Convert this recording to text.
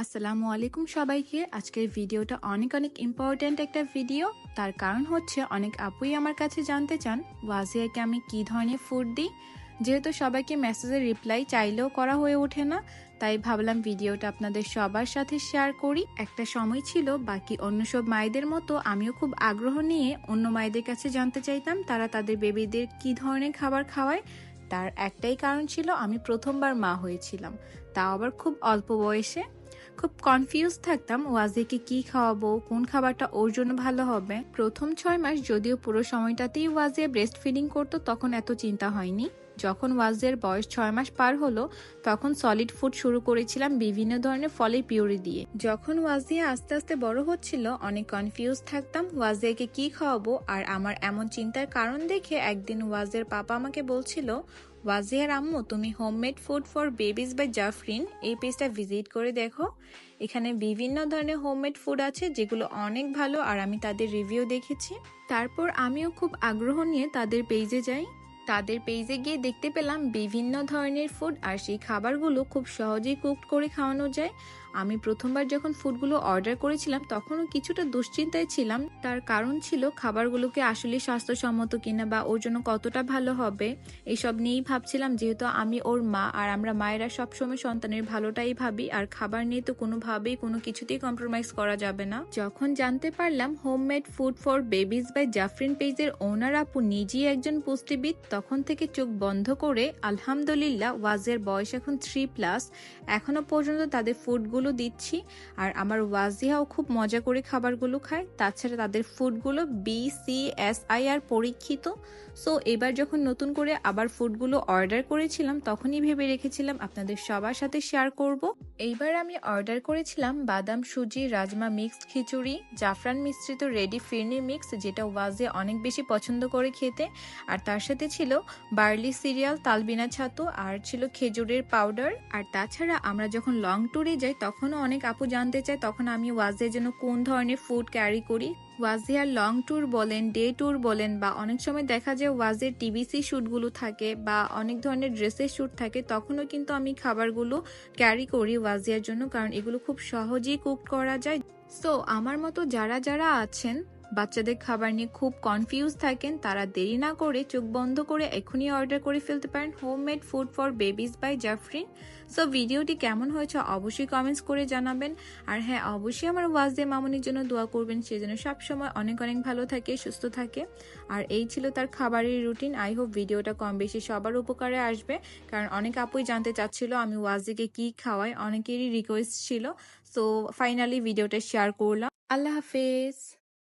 আসসালামু আলাইকুম সবাইকে। আজকের ভিডিওটা অনেক ইম্পর্ট্যান্ট একটা ভিডিও। তার কারণ হচ্ছে অনেক আপুই আমার কাছে জানতে চান ওয়াজিয়াকে আমি কি ধরনের ফুড দিই। যেহেতু সবাইকে মেসেজের রিপ্লাই চাইলেও করা হয়ে ওঠে না, তাই ভাবলাম ভিডিওটা আপনাদের সবার সাথে শেয়ার করি। একটা সময় ছিল বাকি অন্য সব মায়েদের মতো আমিও খুব আগ্রহ নিয়ে অন্য মায়েদের কাছে জানতে চাইতাম তারা তাদের বেবিদের কি ধরনের খাবার খাওয়ায়। তার একটাই কারণ ছিল আমি প্রথমবার মা হয়েছিলাম, তাও আবার খুব অল্প বয়সে। খুব কনফিউজ থাকতাম ওয়াজিকে কি খাওয়াবো, কোন খাবারটা ওর জন্য ভালো হবে। প্রথম 6 মাস যদিও পুরো সময়টাতেই ওয়াজিয়া ব্রেস্ট ফিডিং করতো, তখন এত চিন্তা হয়নি। যখন ওয়াজিয়ার বয়স 6 মাস পার হলো তখন সলিড ফুড শুরু করেছিলাম বিভিন্ন ধরনের ফলের পিউরি দিয়ে। যখন ওয়াজিয়া আস্তে আস্তে বড় হচ্ছিল অনেক কনফিউজ থাকতাম ওয়াজিয়াকে কি খাওয়াবো। আর আমার এমন চিন্তার কারণ দেখে একদিন ওয়াজিয়ার পাপা আমাকে বলছিল, ওয়াজিয়ার আম্মু, তুমি homemade food for babies by Zafrin এই পেজটা ভিজিট করে দেখো। এখানে বিভিন্ন ধরনের হোমমেড ফুড আছে যেগুলো অনেক ভালো, আর আমি তাদের রিভিউ দেখেছি। তারপর আমিও খুব আগ্রহ নিয়ে তাদের পেজে যাই। তাদের পেজে গিয়ে দেখতে পেলাম বিভিন্ন ধরনের ফুড, আর সেই খাবারগুলো খুব সহজেই কুক করে খাওয়ানো যায়। আমি প্রথমবার যখন ফুডগুলো অর্ডার করেছিলাম তখনও কিছুটা দুশ্চিন্তায় ছিলাম। তার কারণ ছিল খাবারগুলোকে আসলে স্বাস্থ্যসম্মত কিনা বা ওর জন্য কতটা ভালো হবে, এইসব নিয়েই ভাবছিলাম। যেহেতু আমি ওর মা, আর আমরা মায়েরা সবসময় সন্তানের ভালোটাই ভাবি, আর খাবার নিয়ে তো কোনোভাবেই কোনো কিছুতেই কম্প্রোমাইজ করা যাবে না। যখন জানতে পারলাম homemade food for babies by Zafrin পেজের ওনার আপু নিজেই একজন পুষ্টিবিদ, তখন থেকে চোখ বন্ধ করে আলহামদুলিল্লাহ ওয়াজিয়ার বয়স এখন 3+, এখনো পর্যন্ত তাদের ফুডগুলো দিচ্ছি। আর আমার ওয়াজিয়াও খুব মজা করে খাবারগুলো খায়। তাছাড়া তাদের ফুডগুলো BCSIR পরীক্ষিত। সো এবার যখন নতুন করে আবার ফুডগুলো অর্ডার করেছিলাম তখনই ভেবে রেখেছিলাম আপনাদের সবার সাথে শেয়ার করব। এইবার আমি অর্ডার করেছিলাম বাদাম সুজি রাজমা মিক্সড খিচুড়ি, জাফরান মিশ্রিত রেডি ফিরনি মিক্স, যেটা ওয়াজিয়া অনেক বেশি পছন্দ করে খেতে। আর তার সাথে ছিল বার্লি সিরিয়াল, তালবিনা ছাতু, আর ছিল খেজুরের পাউডার। আর তাছাড়া আমরা যখন লং ট্যুরে যাই তখনও অনেক আপু জানতে চায় তখন আমি ওয়াজিয়ার জন্য কোন ধরনের ফুড ক্যারি করি। ওয়াজিয়ার লং ট্যুর বলেন, ডে ট্যুর বলেন, বা অনেক সময় দেখা যায় ওয়াজিয়ার TBC শ্যুটগুলো থাকে বা অনেক ধরনের ড্রেসের শ্যুট থাকে, তখনও কিন্তু আমি খাবারগুলো ক্যারি করি ওয়াজিয়ার জন্য, কারণ এগুলো খুব সহজেই কুক করা যায়। সো আমার মতো যারা যারা আছেন বাচ্চাদের খাবার নিয়ে খুব কনফিউজ থাকেন, তারা দেরি না করে চোখ বন্ধ করে এখনই অর্ডার করে ফেলতে পারেন homemade food for babies by Zafrin. So ভিডিওটি কেমন হয়েছে অবশ্যই কমেন্টস করে জানাবেন। আর হ্যাঁ, অবশ্যই আমার ওয়াজিয়া মামুনির জন্য দোয়া করবেন, সে যেন সবসময় অনেক ভালো থাকে, সুস্থ থাকে। আর এই ছিল তার খাবারের রুটিন। আই হোপ ভিডিওটা কম বেশি সবার উপকারে আসবে, কারণ অনেক আপুই জানতে চাচ্ছিল আমি ওয়াজিকে কি খাওয়াই, অনেকেরই রিকোয়েস্ট ছিল। সো ফাইনালি ভিডিওটা শেয়ার করলাম। আল্লাহ হাফেজ।